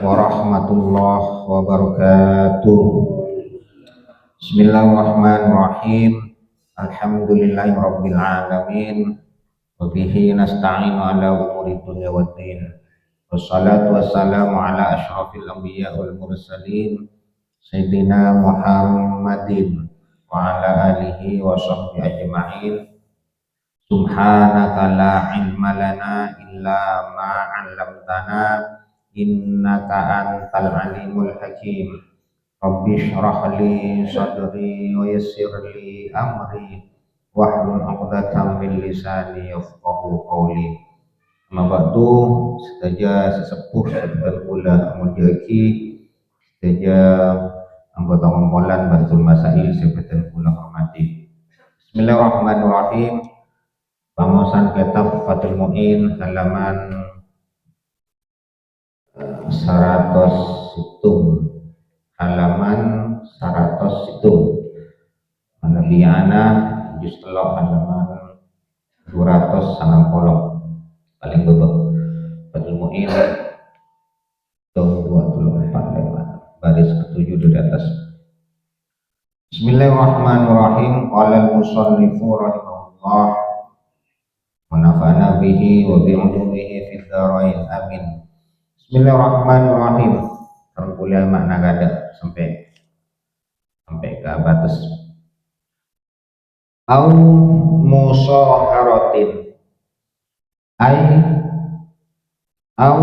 warahmatullahi wabarakatuh. Bismillahirrahmanirrahim. Alhamdulillahirabbil alamin. Wa bihi nasta'inu ala umuri dunya waddin. Wassalatu wassalamu ala asyrafil anbiya wal mursalin sayyidina Muhammadin wa ala alihi wa sahbihi ajma'in. Subhanaka la ilma lana illa ma 'allamtana innaka antal alimul hakim. Rabbi shrah li sadri wa yassir li amri wahlul 'uqdatam min lisani yafqahu qawli. Amma ba'du, sedaja sesepuh dan ula mujaki sedaja anggota kumpulan Batul Masail sebetan kula hormati. Bismillahirrahmanirrahim. Pengurusan kitab Fathul Mu'in halaman 100 halaman 100 Nabiana juz telo halaman 290 paling bebek Fathul Mu'in tahun 24 baris ke-7 dari atas. Bismillahirrahmanirrahim. Qala al-musannifu rahimahullah wa nafa'ana bihi wa bi'ulumihi fid dharain amin. Bismillahirrahmanirrahim. Kuliah makna gada sampai ke batas. Au musaharatin ai au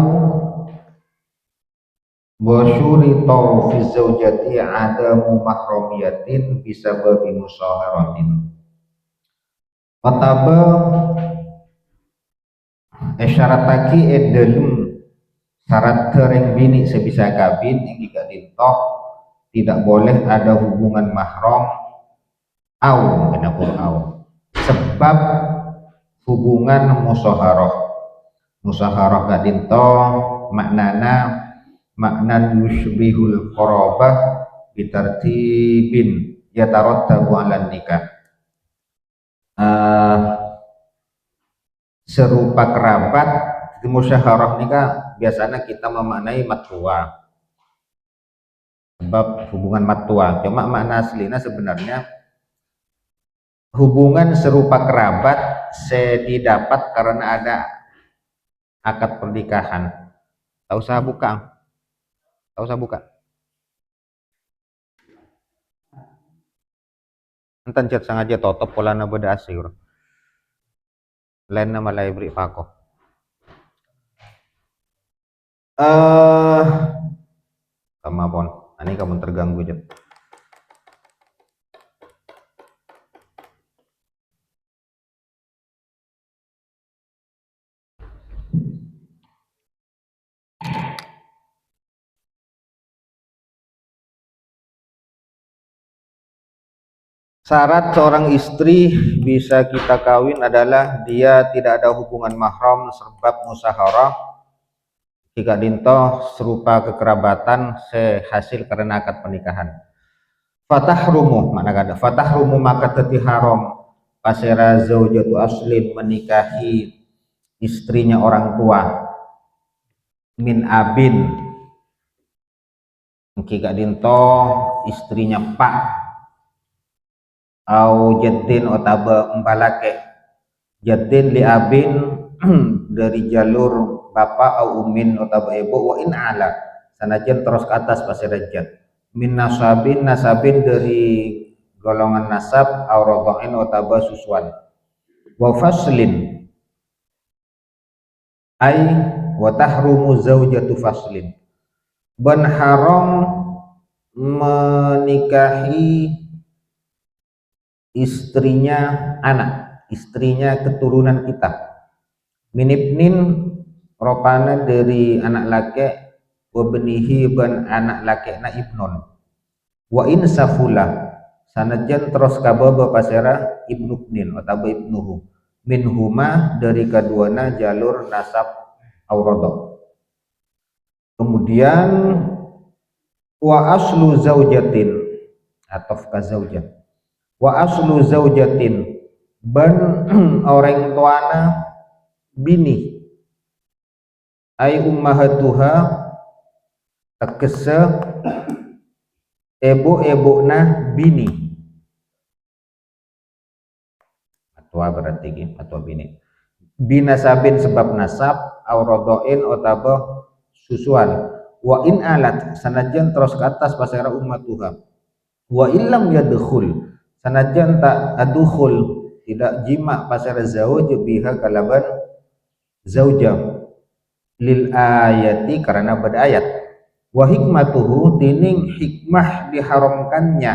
wasyurita fi zaujati adamu mahramiyatin bisababi musaharatin. Wataba isyarataki edelum syarat tereng bini sebisa kabin yang jika dintoh tidak boleh ada hubungan mahram au sebab hubungan musaharah kadintoh maknana maknan yushbihul qarabah bitartibin yatarattabu 'alan nikah. Serupa kerabat di musyawarah nikah biasanya kita memaknai matua, sebab hubungan matua. Cuma makna aslinya sebenarnya hubungan serupa kerabat didapat karena ada akad pernikahan. Tak usah buka. Enten chat sengaja tutup polana beda asir. Lain nama library pakoh. Kamapon, ini kamu terganggu aja. Syarat seorang istri bisa kita kawin adalah dia tidak ada hubungan mahram sebab musyawarah jika dintoh serupa kekerabatan sehasil karena akad pernikahan. Fatahrumu mana kata fatahrumu maka teti haram pasera zaujatu aslin menikahi istrinya orang tua min abin jika dintoh istrinya pak au jaddin otaba empalake jaddin li abin dari jalur bapak au umin otaba ibu wa in ala sanajan terus ke atas pasir jad min nasabin dari golongan nasab au radhain otaba susuan wa faslin ai wa tahrumu zaujatu faslin ban haram menikahi istrinya anak, istrinya keturunan kita. Minibnin ropana dari anak laki, wa benihi ban anak laki na ibnon. Wa in safula sanajan terus kababa pasera ibnubnin atau ibnuhu. Minhuma dari keduanya jalur nasab aurodo. Kemudian wa aslu zaujatin atau kazaujah. Wa aslu zaujatin ban orang tuana bini ay ummahatuha tegese ebu-ebuna bini atwa berarti gitu atwa bini binasabin sebab nasab aurodoin otaba susuan wa in alat sanajan terus ke atas pasara ummatuha wa illam yadkhul sanajan tak adukhul tidak jima pasara zauj biha kalaban zauja lil ayati karena berayat wa hikmatuhu tining hikmah diharamkannya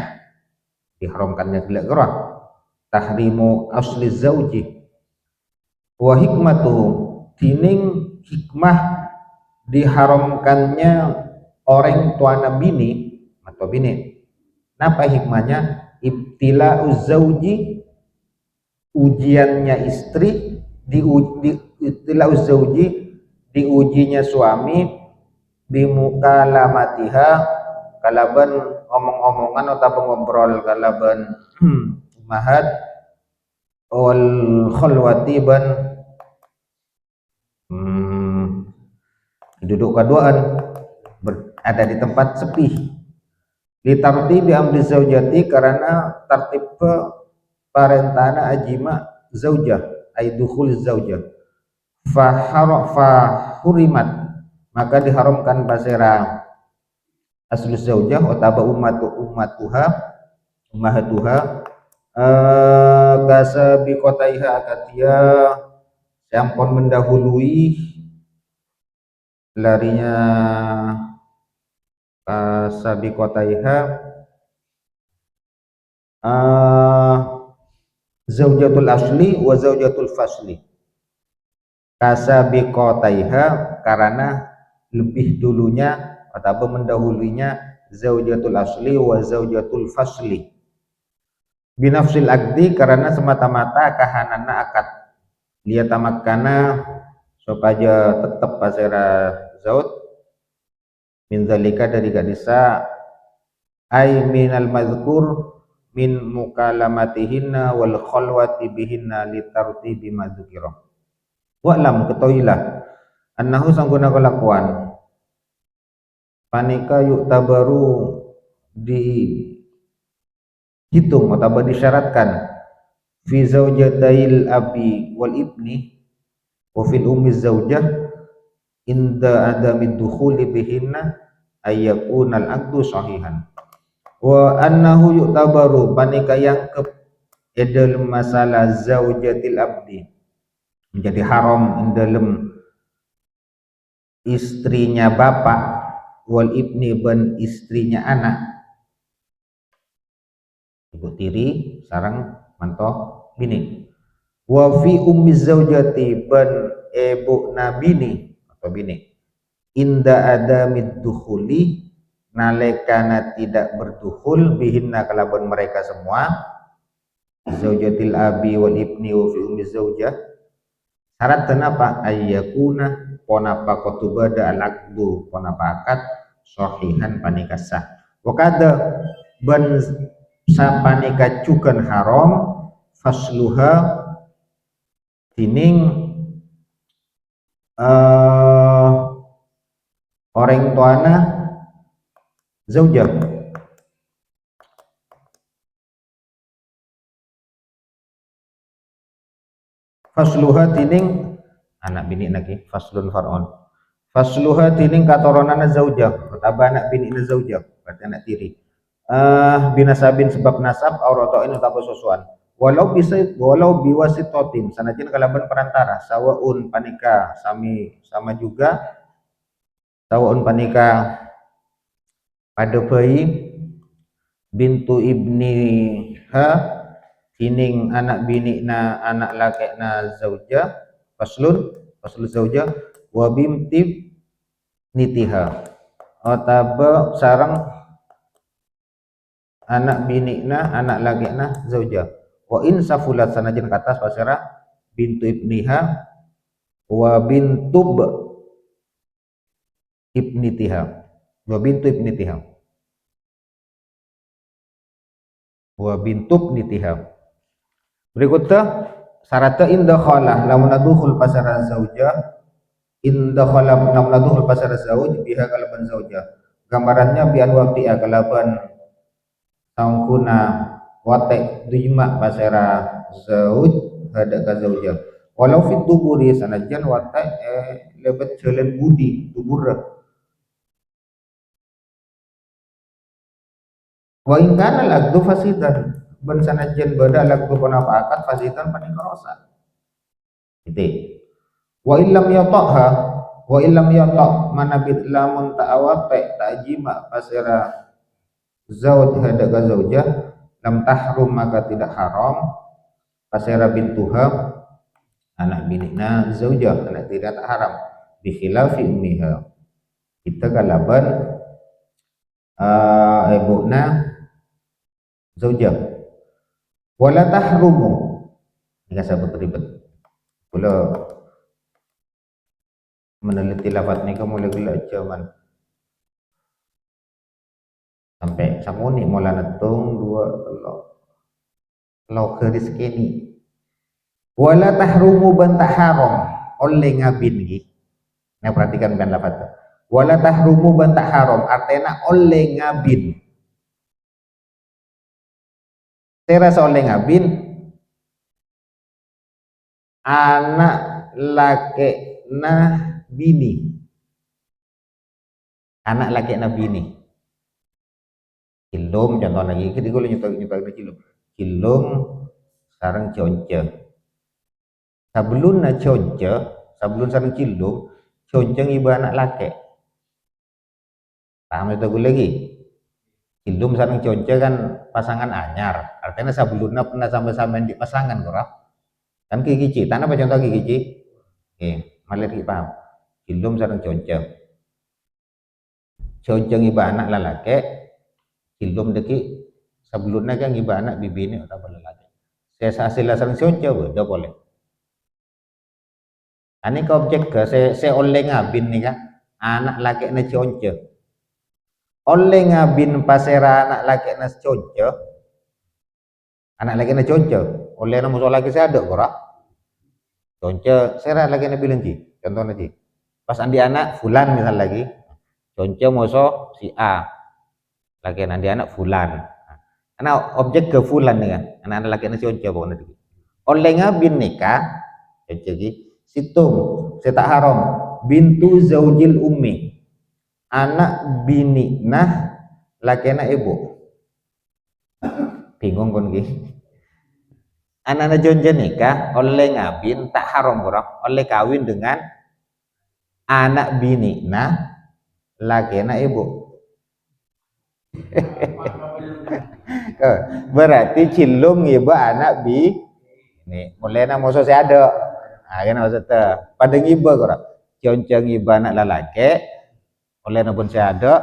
gelak tahrimu asli zauji wa hikmatuhu tining hikmah diharamkannya orang tuana bini atau bini napa hikmahnya ibtila'u zauji ujiannya istri ibtila'u zauji diujinya suami bimukalamatiha kalaban omong-omongan atau ngobrol kalaban mahat wal khalwati ban duduk kaduaan ada di tempat sepi litartibi amri zaujati karena tertib parentana ajima zaujah ay dukhul zaujah fahurimat maka diharamkan basera aslu zaujah otaba ummatuha kasa bikotaiha akatia yang pun mendahului larinya kasa bikotaiha zaujatul asli wa zaujatul fasli kasa bikotaiha karena lebih dulunya atau mendahulunya zaujatul asli wa zaujatul fasli binafsil akdi karena semata-mata kahanana akad liyatamakkana supaya tetap pasera zauj min zalika dari gadisa ay minal mazkur min mukalamatihinna wal khalwati bihinna litartibi madzukira wa lam ketahuilah annahu sangguna kelakuan panika yuk tabaru dihitung atau disyaratkan fi zaujatail abi wal ibni wa fil ummi zaujah inda adamid dukhuli bihinna ayyakunal aqdu sahihan wa annahu yu'tabaru panika yang ke edal masalah zaujatil abdi menjadi haram dalam istrinya bapak wal ibni ban istrinya anak ibu tiri sarang mantoh bini wa fi ummi zaujati ban ibu nabini atau bini inda adamid dukhuli nalekana tidak berdukhul bihinna kalaban mereka semua zaujatil abi wal ibni wa fi ummi zaujah syarat kenapa ayyakuna ponapa kotubada al-aqdu ponapa akad sahihan panikasah wa kada ban sapanika cukan haram fasluha tining orang tuana zaujah fasluha tining anak bini lagi faslun far'on fasluha tining katoronana zaujah atau anak bini na zaujah berarti anak tiri binasabin sebab nasab aurotoin atau sosuan walau biwasitotin sanajan kalaban perantara sawaun panika sama juga sawaun panika pada bayi bintu ibni tining anak bini na anak laki na zaujah faslun zaujah wa binti nitiha ataba sarang anak bini na anak laki na zaujah wa in safulat sanajan katas pasara bintu ibniha wa bintub ibnitiha wa bintu ibnitiha wa bintub nitiha berikutnya syaratnya indah khalah lamun adukhul pasara zaujah indah khalah lamun adukhul pasara zauj biha kalaban zaujah gambarannya bian waktu kalaban tangkuna watek dima pasera zauj hada ka zauja walau fit tuburi sanajan watek lebet jalan budi tubur wa in kana al-aqdu fasidan ben sanajan bada al-aqdu kana akad fasidan panikarosa gitu. Wa illam yata'ha wa illam yata' manabit lamun ta'awate ta'jima pasira zauj hadaga zaujah lam tahrum maka tidak haram pasira bintuha anak binikna zaujah anak tidak tak haram bi khilafi ummiha kita kalaban ibuna zaujah wala tahrumu ini sabut ribet pula meneliti lafaz ni kamu mulai cuman sampai samuni mula netung dua lo ke rezeki wala tahrumu bantah haram oleh ngabin ni nah perhatikan kan lafaz tu wala tahrumu bantah haram artinya oleh ngabin terasa oleh ngabin anak laki nah bini anak laki nah bini cilum contoh lagi kita gue nyutak cilum sarang conce sebelum na conce sebelum sarang cilum conce ibu anak laki paham itu gue lagi cilum sarang conce kan pasangan anyar artinya sebelumnya pernah sama-sama di pasangan kurang kan kikici tanah apa contoh kikici malah kita paham cilum sarang conce conce ibu anak lalaki cilum deki sebelumnya kan ibu anak bibi ini atau lalaki saya hasil sarang conce udah boleh ini ke objek ke saya oleh ngabin nih kan anak laki na conce oleh ngabin pasera anak laki na conce anak laki na conce oleh na musuh laki saya ada kora conce saya lagi na bilang ji contohnya ji pas andi anak fulan misal lagi conce musuh si A laki andi anak fulan karena objek ke fulan nih kan anak laki na conce pokoknya oleh ngabin nikah conce ji situng saya tak haram bintu zaujil ummi anak bini nah lakena ibu bingung kon ki anak jonjen nikah oleh ngabin tak haram kurang oleh kawin dengan anak bini nah lakena ibu berarti cilung ibu anak bi ini mulai na musuh saya ada kan maksudnya pada ngiba kurang conceng ibu anak lalaki oleh nabun saya ada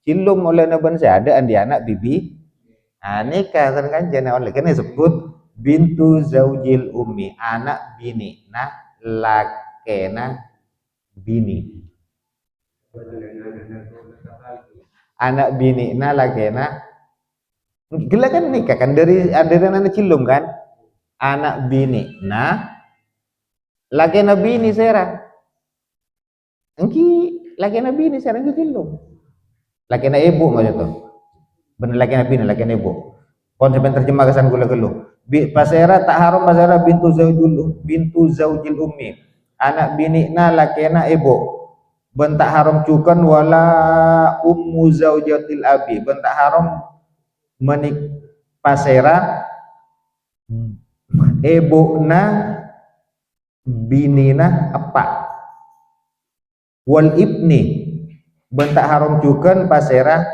cilum oleh nabun saya ada andi anak bibi nikah kan jana oleh kan disebut bintu zaujil ummi anak bini nah lakena bini anak bini nah lakena gila kan nikah kan dari anak cilum kan anak bini nah lakena bini sera engki lakena bini sera engki cilum lakena ibu maksud tuh bener lakena ibu konsep terjemah kesan gula gelu pasera tak haram pasera bintu zaujil ummi anak bini na lakena ibu bentak haram cukan wala ummu zaujatil abi bentak haram menik pasera ibu na bini na apa wal ibni bentak haram cukan pasera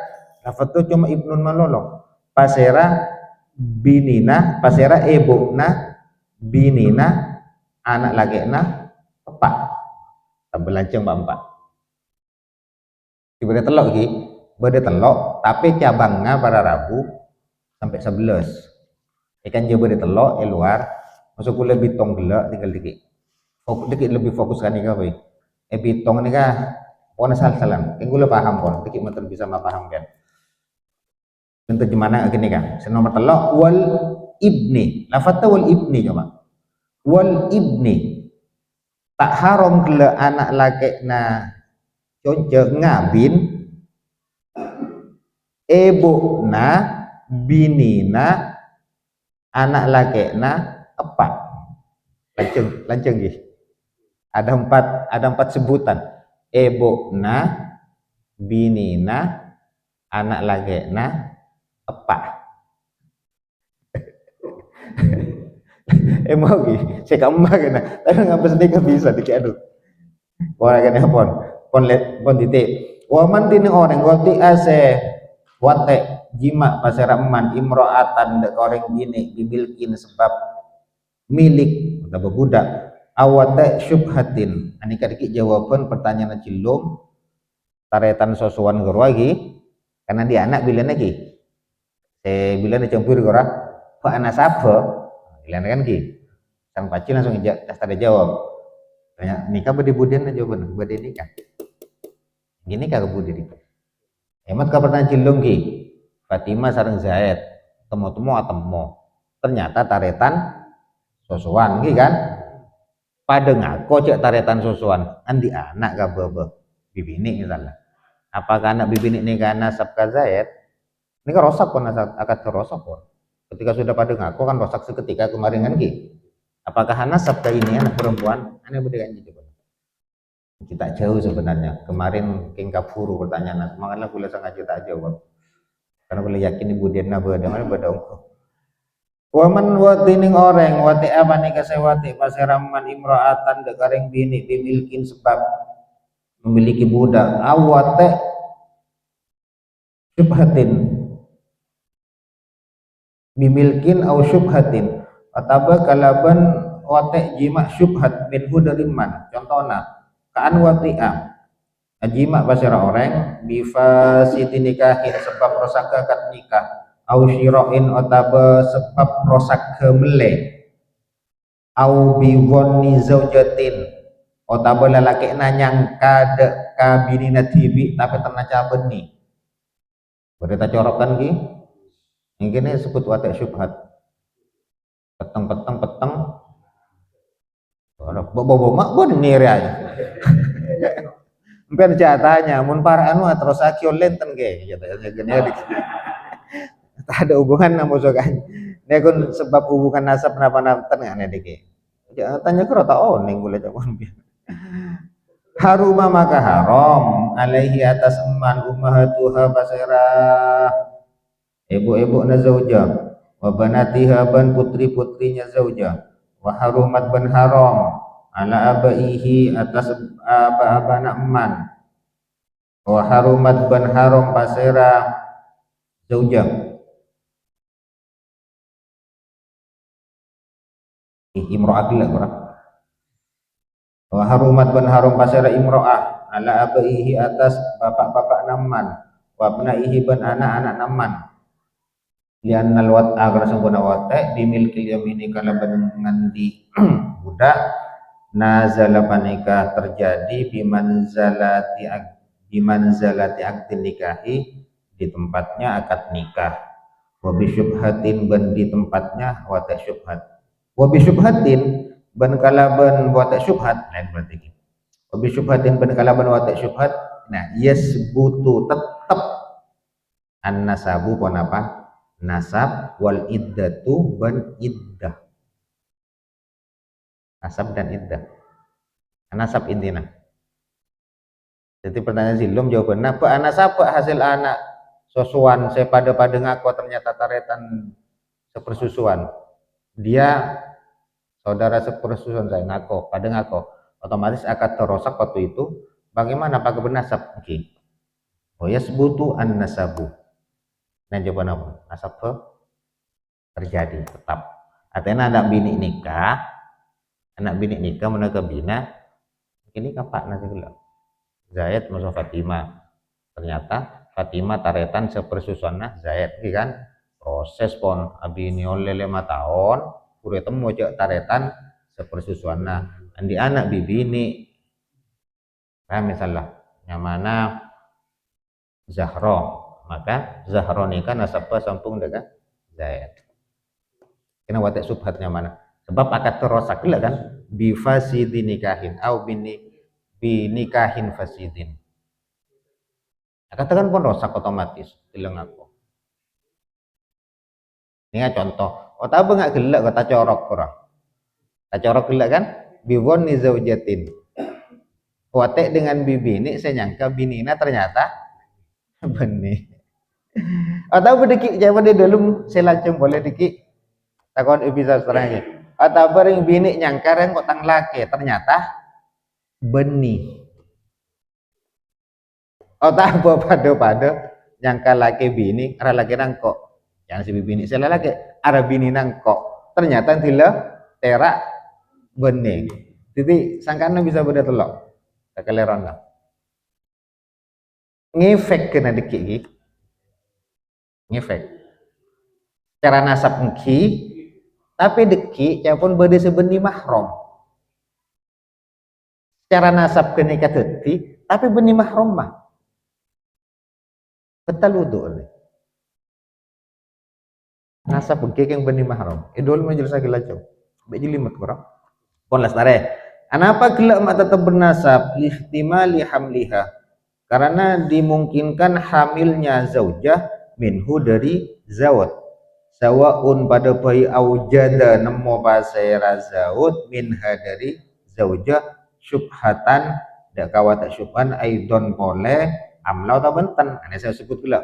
lafaz tu cuma ibnun malolong pasera binina pasera ibuna binina anak lagi na apa belanceng mbak ibadah telok ki ibadah telok tapi cabangnya para rabu sampai 11 ikan jauh ibadah telok luar masuk kuliah bitong gelak tinggal dikit lebih fokus kan ini apa bitong ini kah pokoknya salah-salah yang gue paham pun dikit mungkin bisa paham kan untuk gimana gini kan nomor telok wal ibni lafadz wal ibni coba wal ibni tak haram gila anak laki na conce ngabin ebukna binina anak lakekna epak. Lanceng gih. Ada empat sebutan. Ebukna binina anak lakekna epak. Mau gih, saya kamu kena. Tapi ngapa sedikit bisa dikiadu. Orang kena pon titik. Waman tini orang wati ase wate jima paseraman imro'atan dek orang bini dibilkin sebab milik atau budak awate syubhatin. Anika dikit jawaban pertanyaan cilum taretan sosuan gerwagi karena dia anak bilang lagi. Bilang dicampur gora pak anak sapa bilang kan ki sang paci langsung ada jawab tanya nikah bade budian jawaban bade nikah gini kagak budi itu hemat ka pertanyaan cilung ki Fatimah sareng Zaid temu ternyata taretan sosuan ki kan pada ngako cek taretan sosuan andi anak ka bebe bibini misalnya apakah anak bibini ini karena sabka Zaid ini kan rosak pun akan terrosak pun ketika sudah pada ngaku kan rosak seketika kemarin kan ki apakah anak sabka ini anak perempuan aneh beda kan coba kita jauh sebenarnya kemarin king kafuru pertanyaan makanya boleh sangat kita jawab karena boleh yakin ibu dia beda mana beda ongko waman watining orang wati apa nih kasewati paseraman imro'atan dekaring bini bimilkin sebab memiliki budak awate syubhatin bimilkin au syubhatin ataba kalaban wate jima syubhat minhu dari man contohna kaan wati'a jima pasira orang bifasiti nikahin sebab rosak akad nikah au syira'in ataba sebab rosak kemele au biwonni zaujatin ataba lalaki nanyang kada kabinina tibi tapi ternaca beni berita corokan ki ini disebut watak syubhat peteng bobo mak bon nire aja mungkin jatahnya mun para anu terus akio lenten ge jatahnya gini tak ada hubungan namu sokan ini kun sebab hubungan nasab napa nanten ngane deke tanya kira tak oning boleh jaman haruma maka haram alaihi atas eman ummahatuha basirah ibu-ibu na zauja wa banatiha ban putri-putrinya zauja wa harumat ban haram ala abaihi atas aba-abana eman wa harumat ban haram pasera zauja imro'ah gila kurang wa harumat ban haram pasera imro'ah ala abaihi atas bapak-bapak naman wa abnaihi ban anak-anak naman liannal wat'a karena sempurna wat'a bimilkil yamini kalaban ngandi budak nazala panika terjadi bimanzalati akdin nikahi di tempatnya akad nikah wabi syubhatin ban di tempatnya wat'a syubhat wabi syubhatin ban kalaban wat'a syubhat lain berarti wabi syubhatin ban kalaban wat'a syubhat nah yasbutu tetap an nasabu pun apa nasab wal iddatu ban iddah nasab dan iddah nasab intina jadi pertanyaan silum jawabannya apa nasab hasil anak sosuan saya pada ngaku ternyata taretan sepersusuan dia saudara sepersusuan saya ngaku pada ngaku otomatis akan terosak waktu itu bagaimana pakai bernasab oke oh ya sebutu an nasabu nah jawaban apa nasab terjadi tetap artinya anak bini nikah menaga bina ini kapak nanti gula Zaid masuk Fatimah ternyata Fatimah taretan sepersusuannya Zaid kan proses pon abini oleh 5 tahun udah temu cek taretan sepersusuannya andi anak bibini nah misalnya yang mana Zahra maka Zahra nikah nasabah sampung dengan Zaid kena watak subhatnya mana sebab akad terosak gila kan bifasidi nikahin au binikahin fasidin katakan pun rosak otomatis bilang aku ini contoh otak nggak gelak kata corok kurang kata corok gelak kan biwon nih zaujatin kuatek dengan bibi ini saya nyangka binina ternyata benih atau berdeki jangan di dalam selacung boleh diki takon bisa setelahnya atau bering bini nyangka yang kok tang laki ternyata benih atau apa pada nyangka laki bini arah laki nangkok yang si bini saya laki arah bini nangkok ternyata tidak terak benih jadi sangkana bisa beda telok kekeleran lah ngefek kena deki ngefek cara nasab engki tapi deki yang pun beda sebenih mahrom cara nasab kena kateti tapi benih mahrom mah betul wudhu nasab engki yang benih mahrom idol majelis lagi lacau bejili limit kurang pon lestare kenapa gelak mak tetap bernasab lihtimali hamliha karena dimungkinkan hamilnya zaujah minhu dari zawat sawaun pada bayi aujada nemo basera zaud minha dari zaujah syubhatan dak kawat syubhan aidon boleh amlau ta benten ini saya sebut gula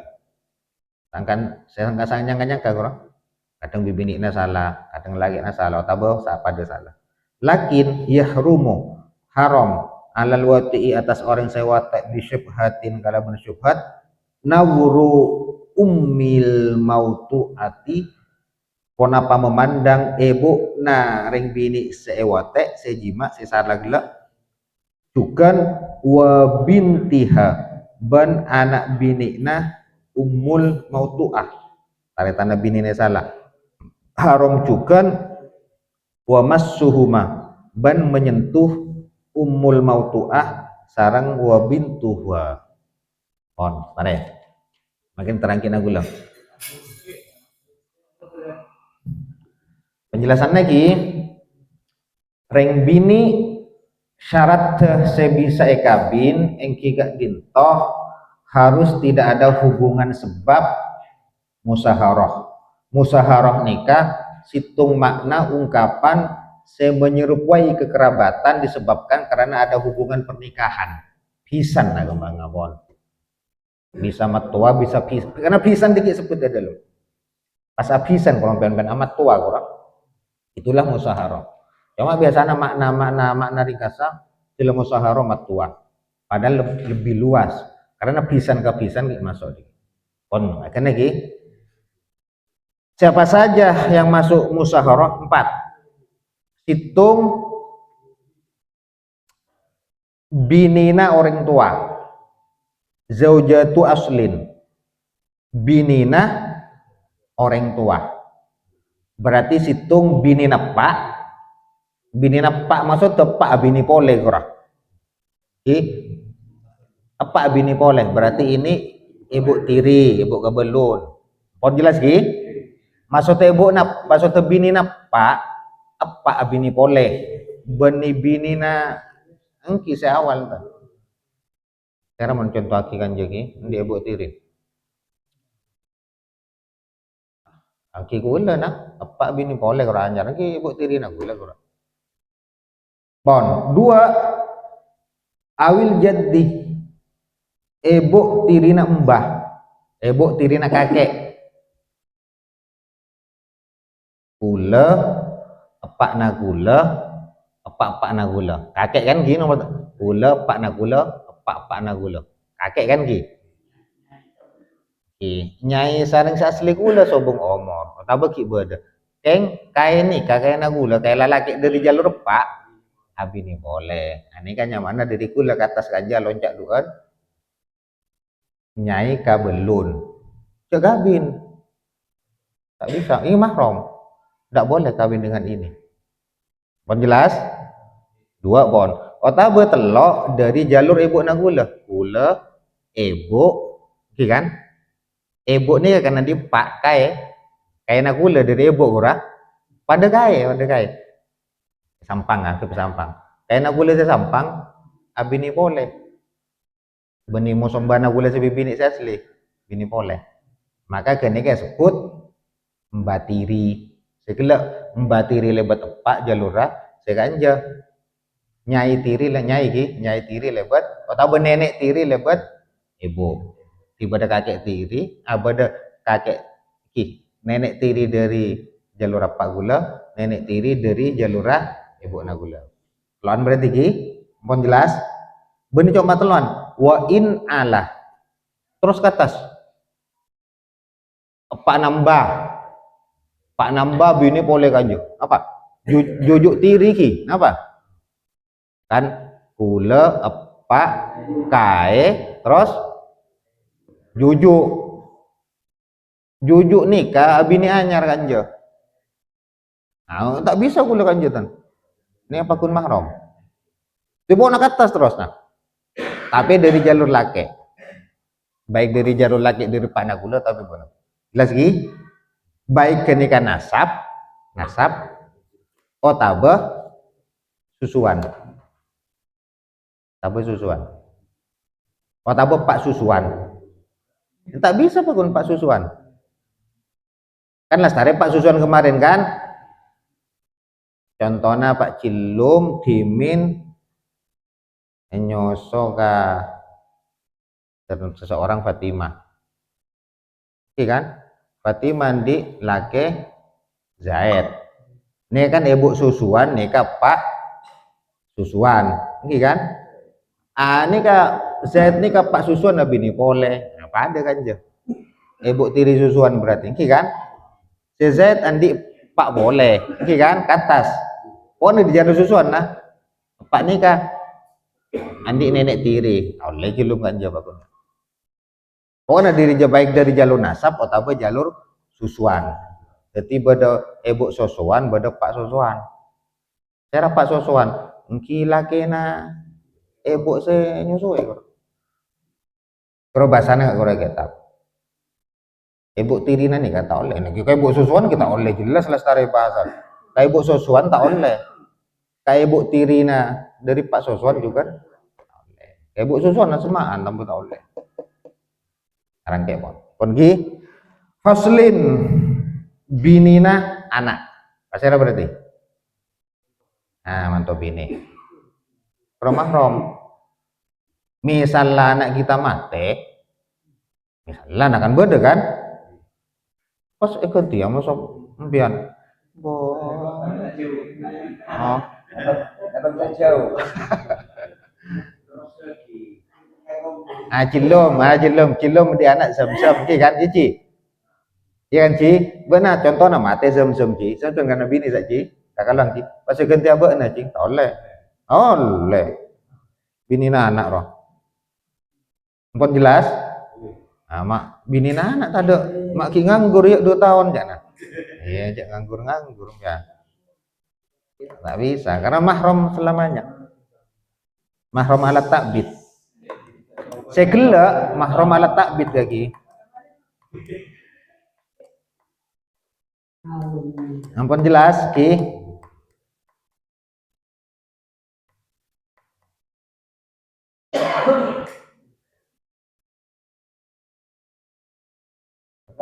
sangkan saya sangka nyangka kurang kadang bibinikna salah kadang lagi salah atau pada salah lakin yahrumu haram alal wati'i atas orang saya watak bisyubhatin kalau bersyubhat nawuru ummil mautuati ponapa memandang ibu na ring bini seewate sejima sesarla gelak bukan wa bintiha ban anak bini na ummul mautuah tanda tanda bini salah haram juga wa massuhuma ban menyentuh ummul mautuah sarang wa bintuha on tare makin terangkin aku lang penjelasan lagi reng bini syarat sebisa ekabin engki gak dintoh harus tidak ada hubungan sebab musaharah nikah situng makna ungkapan menyerupai kekerabatan disebabkan karena ada hubungan pernikahan pisan na ngabon bisa matua bisa pisan karena pisan dikit sebut ada dulu pas pisan kalau ben amat tua kurang itulah musaharah cuma biasanya makna ringkasa dalam musaharah matua padahal lebih luas karena pisan ke pisan masuk di kon akan lagi siapa saja yang masuk musaharah 4 hitung binina orang tua zaujatu aslin binina orang tua berarti hitung binina pak maksud tepak bini pole kurang apa bini pole berarti ini ibu tiri ibu kebelun pon jelas maksud ibu maksud bini pak apa bini pole bini na engki awal ta cara mencontoh aki kan jadi di ibu tiri aki gula nak apa bini pole kurang anjar aki ibu tiri nak gula kurang pon 2 awil jaddi ibu tiri nak mbah ibu tiri nak kakek gula apa na gula apa na gula kakek kan gini nomor gula apa na gula apa na gula kakek kan nyai sarang asli gula sobong omor tabak beda keng kaya nih kakek na gula kayak lalaki dari jalur pak abi nih boleh ini kan yang mana dari gula ke atas aja loncat duan nyai kabelun cegabin tak bisa ini mahram tidak boleh kawin dengan ini bon jelas 2 bon otabe telok dari jalur ibu na gula ibu kan ibu ni karena dipakai kayak na gula dari ibu kurang pada kaya sampang ke sampang kayak na gula sampang abi ni boleh beni musombana gula sebibini asli bini pole maka kene kayak sebut mbatiri segala mbatiri lebat tepak jalura seganja nyai tiri lah nyai ki nyai tiri lebat atau nenek tiri lebat ibu tiba ada kakek tiri ada kakek ki nenek tiri dari jalur apa gula nenek tiri dari jalura ibu na gula lawan berarti ki mohon jelas benih cok mateluan wa in ala terus ke atas pak nambah bini boleh kanjo apa jujuk tiri ki apa kan kula epak kae terus jujuk jujuk nikah bini anyar kanjo nah, tak bisa kula kanjutan ini apa kun mahram dibawa ke atas terus nah tapi dari jalur laki baik dari jalur laki dari panah kula tapi benar jelas lagi baik kenikah nasab tabah susuan tabah susuan tabah pak susuan tak bisa pakun pak susuan kan lestari pak susuan kemarin kan contohnya pak Cilum Dimin nyoso ka seseorang Fatimah iya kan Fatimah di lake Zaid ini kan ibu susuan nih pak susuan ini kan ini kak Zaid nih kak pak susuan nabi nih boleh apa ada kan je ibu tiri susuan berarti ini kan si Zaid andi pak boleh ini kan ke atas pokoknya di jalur susuan nah pak nikah andi nenek tiri oleh jelum kan jawab aku pokoknya diri baik dari jalur nasab atau jalur susuan jadi beda ibu susuan beda pak susuan cara pak susuan engki lakena ibu se nyusui kalau bahasanya nggak kurang kitab ibu tirina nih kata oleh nih kayak ibu susuan kita oleh jelas lestari bahasa kayak ibu susuan tak oleh kayak ibu tirina dari pak susuan juga kayak ibu susuan semaan tapi tak oleh sekarang kayak pergi faslin binina anak pasir berarti nah mantap bini mahram misalnya anak kita mati misalnya anak kan beda kan pas ikut dia masuk mbian oh jauh cilum di anak sem-sem kan cici iya kan ci benar contohnya mati sem-sem ci saya tuh karena bini saja ci kakalang ci pasti ganti abek na ci oleh oleh bini anak roh empon jelas mak bini anak tadi mak ki nganggur yuk 2 tahun jangan iya jangan nganggur ya tak bisa karena mahram selamanya mahram alat takbid segala mahram alat takbid lagi ampun jelas ki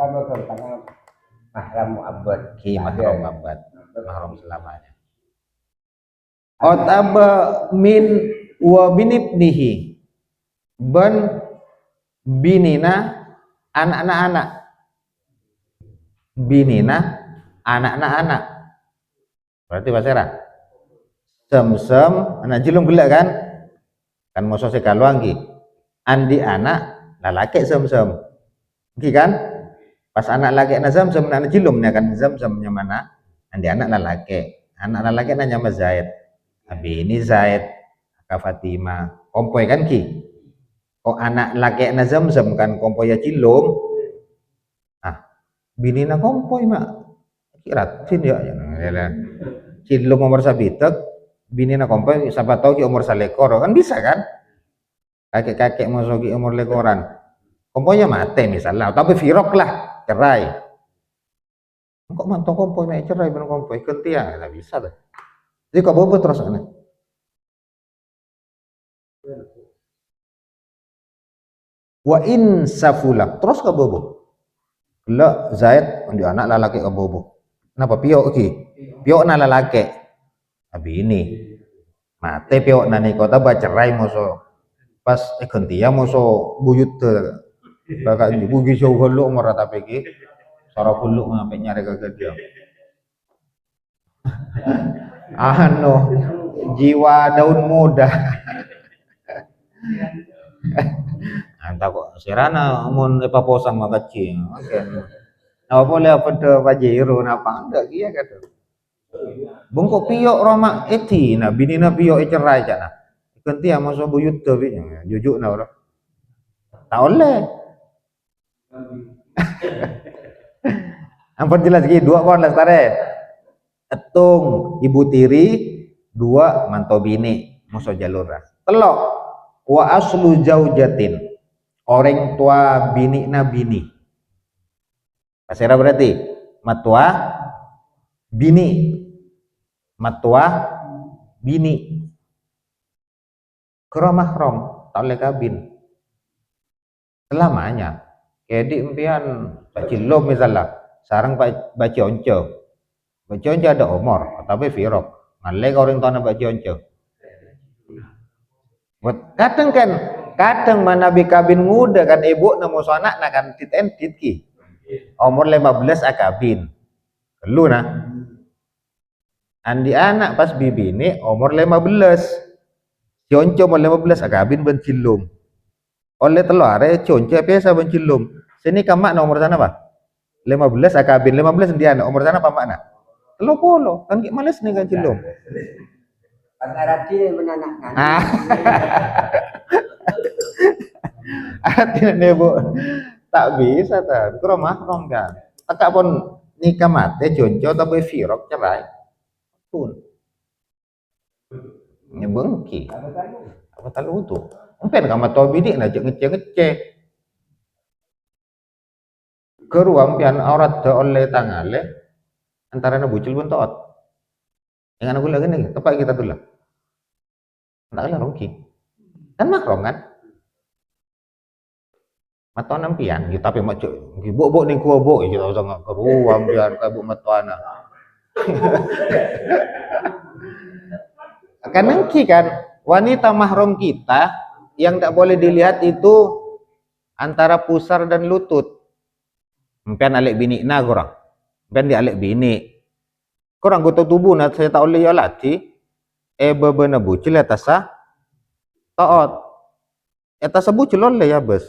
tentang mahram mu'abbad ki mahram mu'abbad mahram selamanya otaba min wa binibnihi ban binina anak-anak binina anak-anak berarti bahasa sem-sem anak jilung gelak kan mau sose kaluanggi andi anak lalaki sem-sem kan pas anak laki na Zamzam anak jilum nih kan Zamzamnya mana andi anak lalaki nanya sama Zaid abi ini Zaid Kak Fatimah kompoy kan ki oh anak laki na Zamzam kan kompoy ya jilum bini na kompoy mak kirat sin ya jilum umur sabitek bini na kompoy siapa tahu ki umur salekor kan bisa kan kakek-kakek masuki umur lekoran komponya mati misalnya tapi firok lah cerai kok mantau kompoi naik cerai bener kompoi ganti ya nggak bisa deh jadi kok bobo terus aneh Wa in safulak terus ka bobo la Zaid di anak lalaki ka bobo kenapa piok ki piok na lalaki abi ini mate piok na ni kota bacerai moso pas gantiya moso buyut te kakak bugi jauh hulu umur tapi ki cara hulu ngapain nyari kagak dia anu jiwa daun muda anta kok sirana mun epaposang makacing oke apa boleh apa de pajero napa ndak iya kata bungkok piyok roma eti na bini na piyok cerai cana ganti ama so buyut to bi jujuk na ora tak oleh ampun jelas lagi dua pon lestare etung ibu tiri dua mantau bini musuh jalur telok wa aslu jaujatin orang tua bini na bini pasera berarti matua bini matua bini kero mahram tak oleh kabin selamanya kayak di impian Pak Cilok misalnya sarang Pak Cionco ada umur tapi virok ngalek orang tua Pak Cionco kadang kan kadang mana kabin muda kan ibu namo so anak nah kan tit and tit ki umur 15 akabin lu nah andi anak pas bibi ini umur 15 Cionco umur 15 akabin bencilum oleh telur Cionco biasa bencilum sini kamak nomor sana pak 15 akabin 15 dia anak umur sana apa makna telo polo kan males nih kan cilum arti menanakkan artinya nih bu tak bisa tak kurang mahram kan tak pun nikah mati Cionco tapi virok cerai pun nyebengki apa talu tuh mungkin kamu tahu bidik nak ngecek ke ruang pian aurat ke oleh tangale antara na bucil pun taat yang anak lagi nih tepat kita tuh lah tak lah rongki kan mahram kan mata nampian kita tapi macam bok ning kuah bok kita usah nggak ke ruang pian kabuk matuana kan nengki kan wanita mahram kita yang tak boleh dilihat itu antara pusar dan lutut mpian alek bini na kurang mpian di alek bini kurang goto tubuh na saya tak oleh ya lati bebena bucil etasa taat etasa bucil oleh ya bes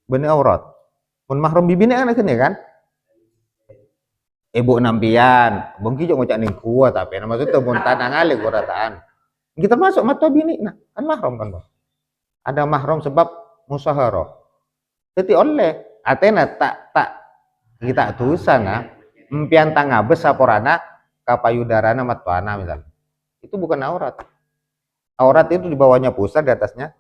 beni aurat mun mahram bibine kan kene kan ibu nampian bengki jo ngocak ning kuah tapi maksudnya mun tanang ale gorataan kita masuk mata bini nah kan mahram kan bos ada mahram sebab musyawarah jadi oleh atena tak kita dosa nah empian tangabes saporana kapayudarana matuana misalnya itu bukan aurat itu di bawahnya pusat di atasnya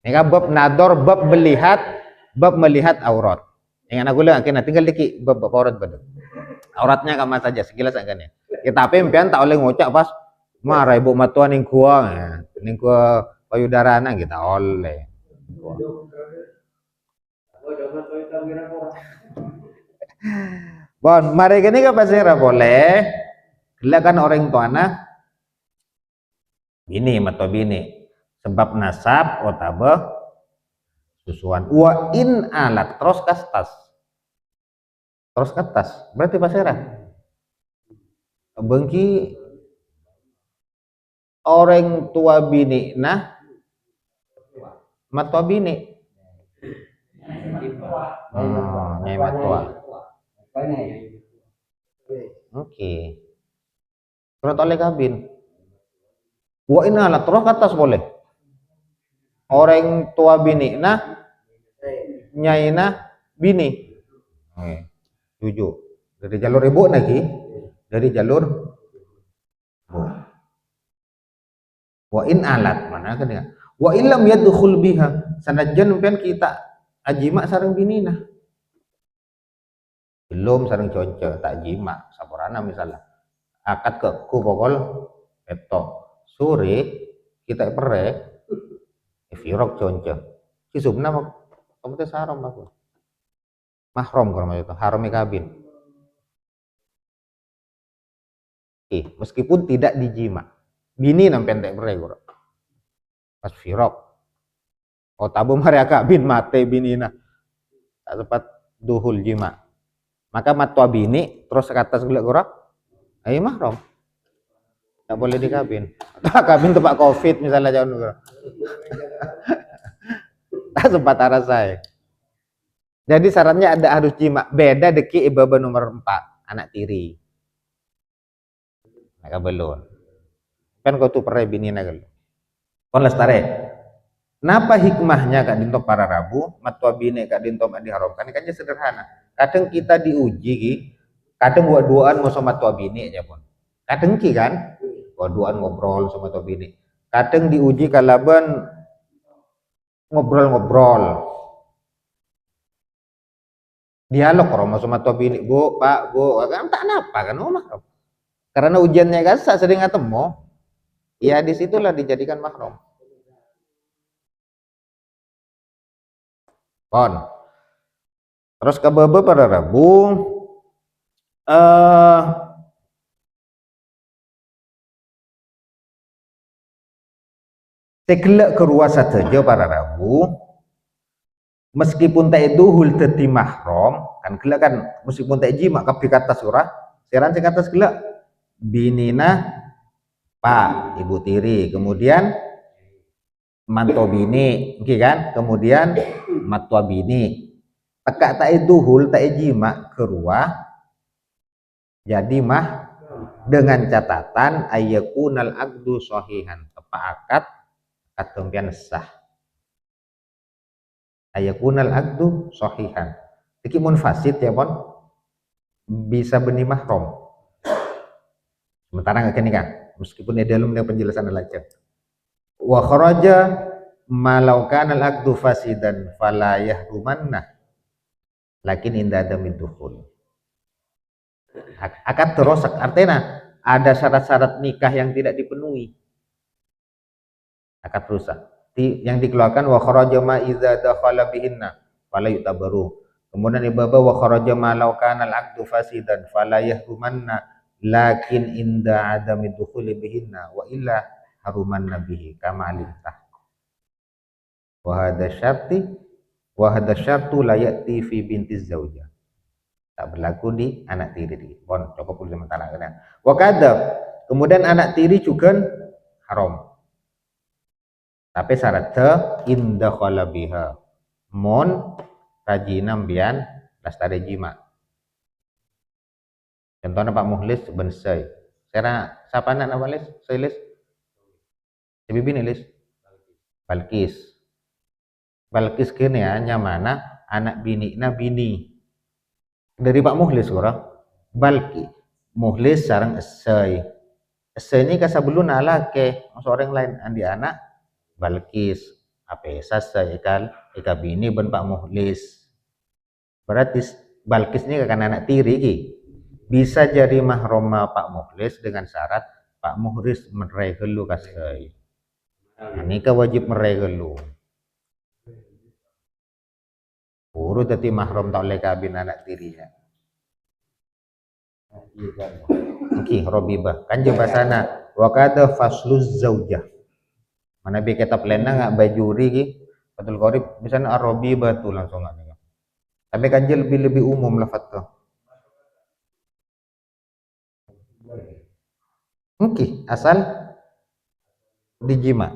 ini kan bab nador bab melihat aurat yang anak gula akhirnya tinggal dikit bab aurat betul auratnya kama saja sekilas akan ya tapi impian tak oleh ngocak pas marah ibu matuan ning gua payudarana kita oleh bon mari gini ka pasira boleh gelakan orang tuana bini atau bini sebab nasab otabah susuan wa in alat terus kertas berarti pasira bengki orang tua bini nah matua bini nyai matua oke surat oleh kabin wa in alat terus kertas boleh orang tua bini nah nyai nah bini jujur dari jalur ibu lagi dari jalur wa in alat mana kan ya wa illam yadkhul biha sanajan pian kita ajima sareng binina belum sareng conco tak jima saporana misalnya akad ke ku pokol etok sore kita pere firok conco kisubna kamu teh haram aku mahram kalau itu haram kabin. Meskipun tidak dijima bini nam pendek mereka pas firok tabu mereka kabin mate binina tak sempat duhul jima maka matwa bini terus ke atas gelak gorak ayo mahram tak boleh dikabin atau kabin tempat covid misalnya jangan tak sempat arah saya. Jadi syaratnya ada harus jima. Beda deki ibaba nomor 4 anak tiri. Maka belum. Kan kau tuh pernah bini nagal. Kon lestare. Napa hikmahnya kak dinto para rabu matwa bini kak dinto diharamkan kan sederhana. Kadang kita diuji kadang buat duaan mau sama matwa bini aja pun. Kadang kan buat duaan ngobrol sama matwa bini. Kadang diuji kalaban ngobrol-ngobrol. Dialog kalau sama tua bini bu pak bu kan tak napa kan mahram karena ujiannya kan sering ketemu ya disitulah dijadikan mahram pon terus ke bebe pada rabu sekelak keruasa saja para rabu meskipun tak duhul teti mahram kan gelak kan meskipun tak jima kabeh kata surah seran sing atas gelak binina pak ibu tiri kemudian manto bini okay kan kemudian matwa bini tekak tak duhul tak jima kerua jadi mah dengan catatan ayyakunal aqdu sahihan tepak akad katempian sah ayakunal aqdu sahihan. Iki mun fasid ya pon bisa benih mahram. Sementara nggak nikah, meskipun di dalam penjelasan lancar. Wa kharaja malau kana al-aqdu fasidan fala yahrumanna. Lakin inda adami dukhul. Akad terosak artinya ada syarat-syarat nikah yang tidak dipenuhi. Akad rusak. Yang dikeluarkan wa kharaja ma idza dakhala bihinna fala yutabaru. Kemudian ibaba wa kharaja ma law kana al-aqdu fasidan fala yahrumanna lakin inda adami dukhuli bihinna wa illa harumanna bihi kama alimtah. Wa hadha syartu la ya'ti fi binti zaujah. Tak berlaku di anak tiri. Bon, cukup dulu sementara kan. Wa kadab. Kemudian anak tiri juga haram. Tapi syaratnya indah khala biha mon rajinam bian lastare jima contohnya Pak Muhlis bensai sekarang siapa anak nama lis saya lis bibi nih lis Balkis kini ya nyamana anak bini dari Pak Muhlis orang Balki Muhlis sarang esai ini kasabulun ala ke seorang lain andi anak Balkis apa sasa ika bini ben Pak Muhlis berarti Balkis ini kan anak tiri bisa jadi mahroma Pak Muhlis dengan syarat Pak Muhlis meregelu kasai ini wajib meregelu urut jadi mahrom tak oleh kabin anak tirinya robibah kan jebasana wakada fasluz zaujah mana bi kitab lena nggak bajuri betul korib misalnya arobi batu langsung nggak tapi kanjil lebih umum lafaz tuh asal dijima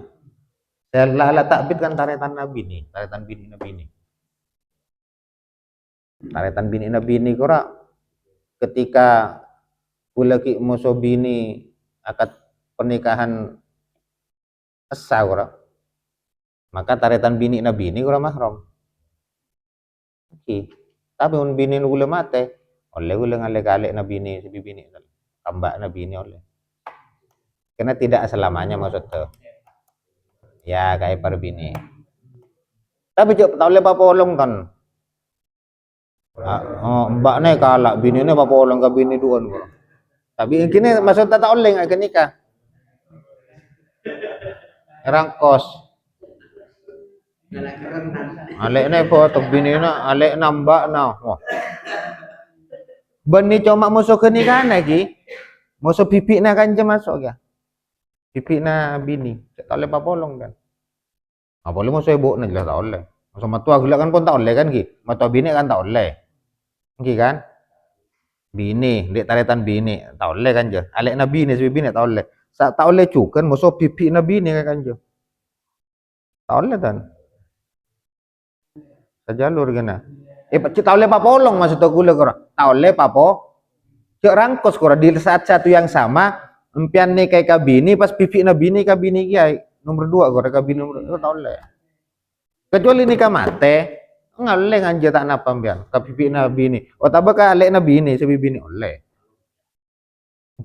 saya la takbit kan taretan nabi nih taretan bini nabi nih taretan bini nabi nih kora ketika ulaki musobini akad pernikahan esa kora maka taretan bini nabi ini kura mahram tapi un bini nugule mate oleh ule ngale-gale nabi ini si bini tambak nabi ini oleh karena tidak selamanya maksudnya ya kayak para bini tapi jauh tak oleh apa olong kan mbak nih kalak bini ini apa olong ke bini duan kura tapi kini maksudnya tak oleh nggak nikah rangkos Anak kerenan. Alek ne po tok bini na alek nambak na. Wah. Beni cuma masuk ke nikahan lagi. Masuk pipi na kan masuk ya. Pipi na bini. Tak boleh papolong kan. Apa boleh masuk ibu na jelas tak boleh. Masuk matua gila kan pun tak boleh kan ki. Matua bini kan tak boleh. Ki kan? Bini, dek taretan bini. Tak boleh kan je. Alek na bini sebi bini tak boleh. Tak boleh cukan masuk pipi na bini kan je. Tak boleh kan. Sejalur kena. Tak boleh papolong maksud aku le kora. Tak boleh papo. Cek rangkos kora di saat satu yang sama empian nih kayak kabini pas pipi na bini kabini kiai nomor 2 kora kabini nomor 2 tak boleh. Kecuali nikah mate ngaleh nganje tak napa empian ka pipi na bini. Oh tabak ka alek na bini sebi bini oleh.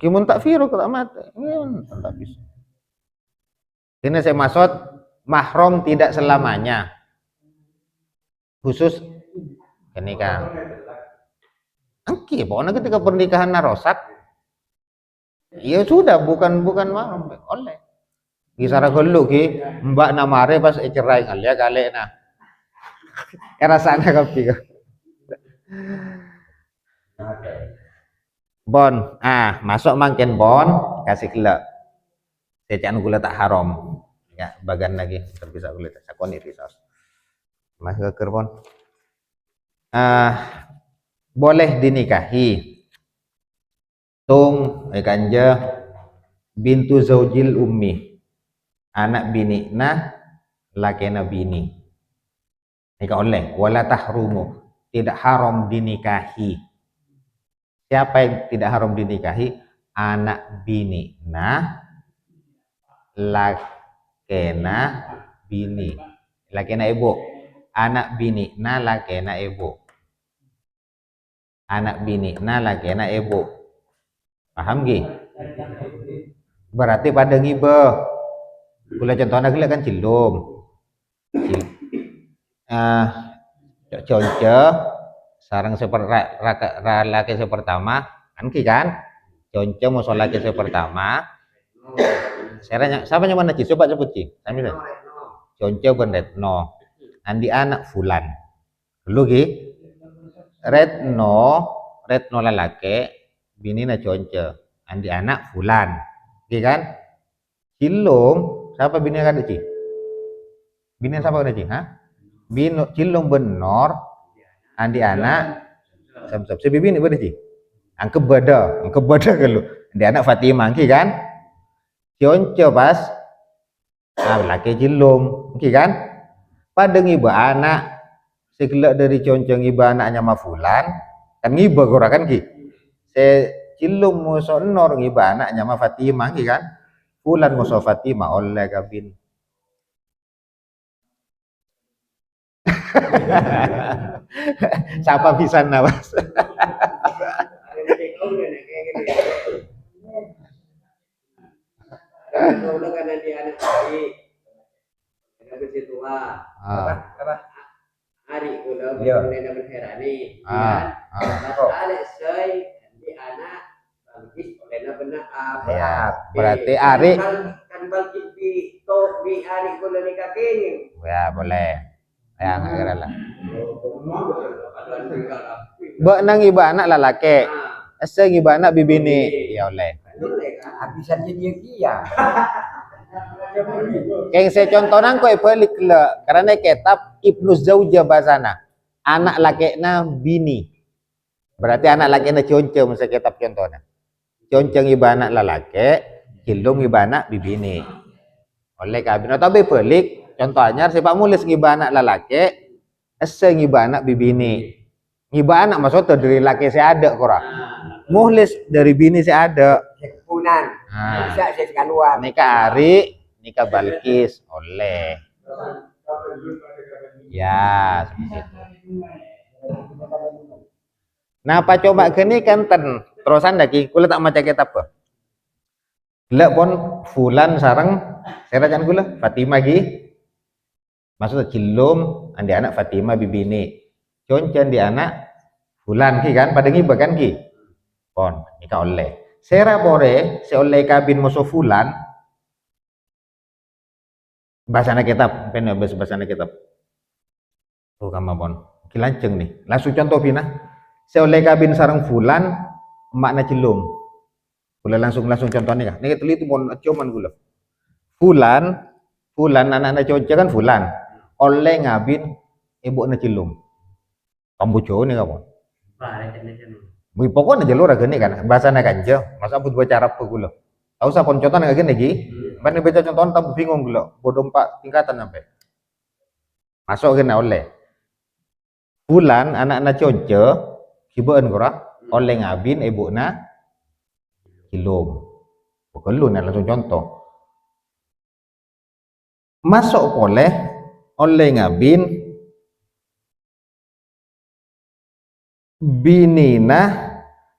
Kimun tak viru tak mate. Tak bisa. Ini saya maksud mahram tidak selamanya. Khusus pernikahan. Angki, pokoknya ketika pernikahan narosak, ya sudah bukan mahram, oleh. Kisara gelu ki, mbak namare pas cerai ngalia kali na. Rasanya kapi ka. Bon, masuk mangken bon, kasih gila. Cecaan gula tak haram. Ya, bagan lagi terpisah gula tak sakoni risos. Masuk ke bon. Boleh dinikahi tung kanja bintu zaujil ummi anak bini na lakena bini nikah oleh wala tahrumu tidak haram dinikahi. Siapa yang tidak haram dinikahi? Anak bini na lakena bini lakena ibu anak bini na lakena ibu anak bini na lakena ibu. Paham gi? Berarti pada ngibah. Gula contohnya gila kan cilum. Conce sarang laki sepertama kan ki kan? Conce musuh laki sepertama. Seranya siapa yang mana ci? Coba sebut ci. Sambil. Conce Retno. Andi anak Fulan. Dulu ki? Retno lalaki, bini na conce, andi anak Fulan, gitu kan? Cilung, siapa bini kan ci? Bini siapa kan ci? Bino cilung benor, andi anak, sebi bini berarti ci? Angke beda kalau, andi anak Fatimah, gitu kan? Conce pas, laki cilung, gitu kan? Pada ngiba anak, segala dari conce ngiba anaknya ma Fulan, kan ngiba gora kan ki se cilum muso nor ngiba anaknya ma Fatimah ki kan Fulan muso Fatimah oleh kabin. Siapa bisa nawas? Kalau karena dia anak baik, dia bersih tua. Apa? Hari kalau dia berherani, Alek say di anak Balkis olehna benar apa? Ya, berarti Ari kan Balkis di Ari kalau nikah ini. Ya boleh. Ya nggak kira lah. Mbak nang iba anak lalaki, ese iba anak bibini, ya oleh. Habisan jadi dia. Kayak saya contohnya kau balik le, karena kitab Ibnu Zaujah basana, anak lakina bini. Berarti anak lakina conce masa kitab contohnya. Conceng iba anak lalaki, cilung iba anak bibini. Oleh kabin atau balik, contohnya siapa mulis iba anak lalaki, ese iba anak bibini. Iba anak maksudnya dari laki saya ada korang. Muhlis dari bini saya ada. Kepunan. Bisa saya keluar. Nikah Ari, nikah Balkis oleh. Ya, seperti itu. Nah, apa coba gini kan terusan lagi, kula tak maca kitab apa? Gila pun Fulan sarang saya rajan gula Fatimah gi. Maksudnya cilum andi anak Fatimah bibini. Concen di anak Fulan ki kan pada ngiba kan ki. Pon nikah oleh. Sera bore se oleh kabin musuh Fulan. Bahasana kitab, bahasana kitab. tuh kama pon kilanceng nih langsung contoh bina saya oleh kabin sarang fulan makna cilum boleh langsung contohnya nih teliti pon cuman gula fulan anak-anak cowok kan fulan oleh ngabin ibu na cilum kamu cowok nih kamu pokoknya jalur agak nih kan bahasa nak aja masa buat baca Arab ke gula tahu sa pon contoh agak lagi mana baca contohnya tahu bingung gula bodoh 4 tingkatan sampai masuk kena oleh bulan anak-anak conce hibaan kura oleh ngabin ibu na kilom bukan lu nah langsung contoh masuk oleh ngabin binina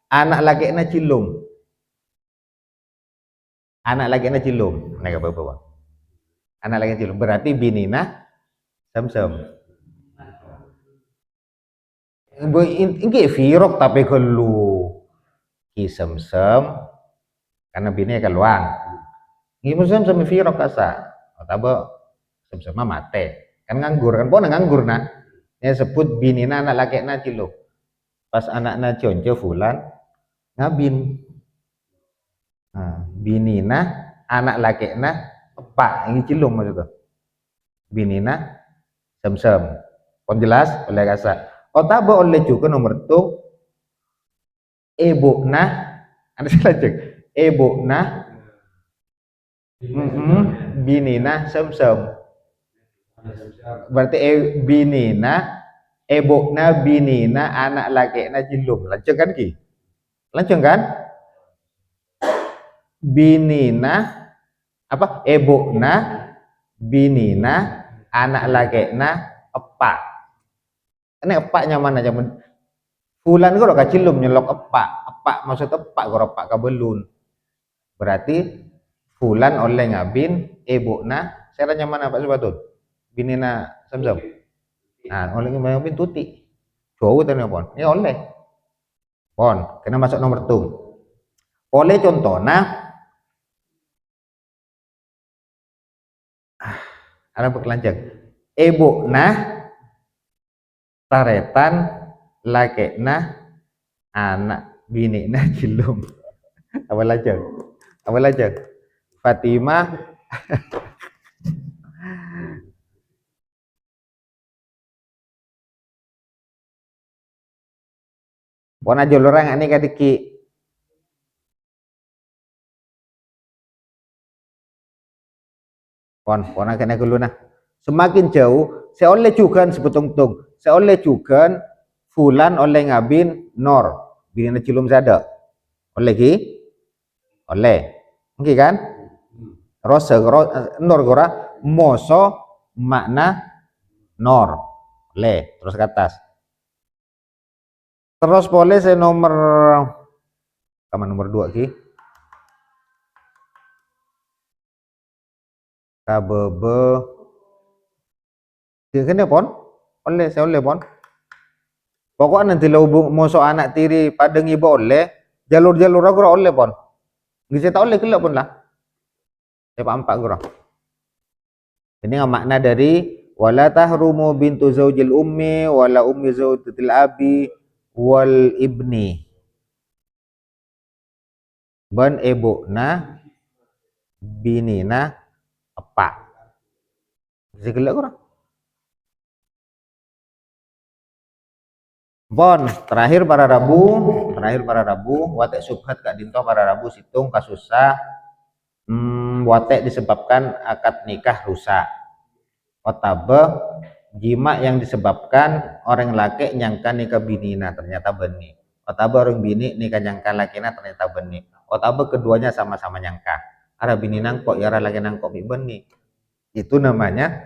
anak laki na cilom anak laki na cilom nah apa anak laki cilom berarti binina sem-sem ini virok tapi kalau kisem-sem karena bini keluang ini sem-sem virok kasa atau sem-sem mate kan nganggur kan pun nganggur nah ini sebut bini anak laki na cilo pas anak na conco fulan ngabin nah, bini anak laki na pak ini cilo maksudnya bini sem-sem pun jelas oleh kasa otaba oleh juga nomor tuh ibu ada salah cek ibu binina sem-sem berarti binina anak laki na jilum lanceng kan ki lanceng kan binina apa binina anak laki na epak ini epaknya mana zaman bulan kok kacilum nyelok epak maksud epak kok epak kabelun berarti bulan oleh ngabin saya mana Pak Subatun binina sem-sem nah oleh ngabin tuti jauh tanya pon ini oleh pon kena masuk nomor tung oleh contoh ada berkelanjang taretan laki anak bini cilum apa lajang Fatimah pon aja orang ini kadiki pon kena dulu nah semakin jauh saya oleh juga sebetung-tung saya oleh juga fulan oleh ngabin nor bini cilum zada oleh ki oleh oke kan nor gora moso makna nor oleh terus ke atas terus boleh saya nomor 2 ki kabebe kene pon oleh saya oleh pon pokoknya nanti lo moso anak tiri padeng ibu oleh jalur aku oleh pon bisa tak oleh kelak pun lah saya pampak gura ini makna dari wala tahrumu bintu zaujil ummi wala ummi zaujatil abi wal ibni ban ibu binina apa bisa kelak gura bon terakhir para rabu watek subhat kak dinto para rabu situng kasusah watek disebabkan akad nikah rusak otabe jima yang disebabkan orang laki nyangka nikah binina ternyata benih otabe orang bini nikah nyangka lakina ternyata benih otabe keduanya sama-sama nyangka ada bini nangkok ya ada laki nangkok benih itu namanya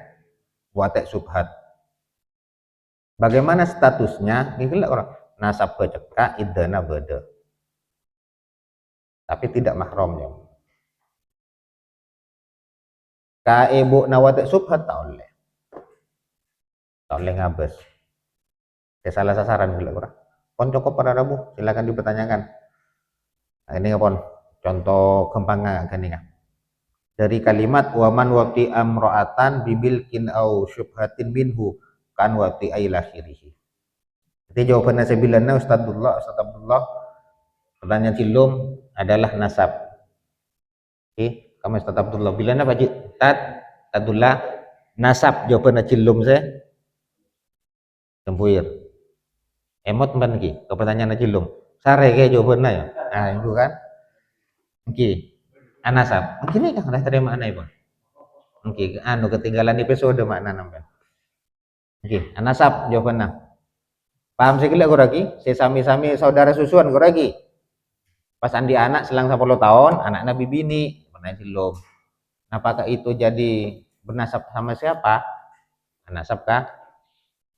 watek subhat. Bagaimana statusnya? Gila orang nasab keceka idana beda. Tapi tidak mahramnya. Ka ibu nawat subhat tak oleh. Tak oleh ngabes. Salah sasaran gila orang. Pon cukup para rabu, silakan dipertanyakan. Nah, ini pon contoh kembangan gini kan. Dari kalimat waman wati amro'atan bibil kin au syubhatin minhu kan wati ila akhirih. Jadi jawabannya saya bilangnya Ustaz Abdullah pertanyaan cilum adalah nasab. Oke, kamu Ustaz Abdullah bilangnya Pak Ji? Abdullah nasab jawabannya cilum saya tempuir. Emot ban ki ke pertanyaan cilum. Sare ke jawabannya ya. Nah, itu kan. Oke. Anasab. Mungkin kan udah terima mana Pak? Oke, anu ketinggalan episode makna nambah. Oke, anasab jawabannya. Paham sekali aku lagi? Saya sami-sami saudara susuan aku lagi. Pas andi anak selang 10 tahun, anak Nabi bini, pernah silum. Apakah itu jadi bernasab sama siapa? Nasab kah?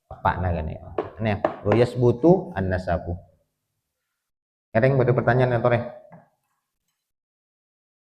Bapak nah kan ya. Ini, royas butuh an nasabu. Kadang ada pertanyaan yang tore.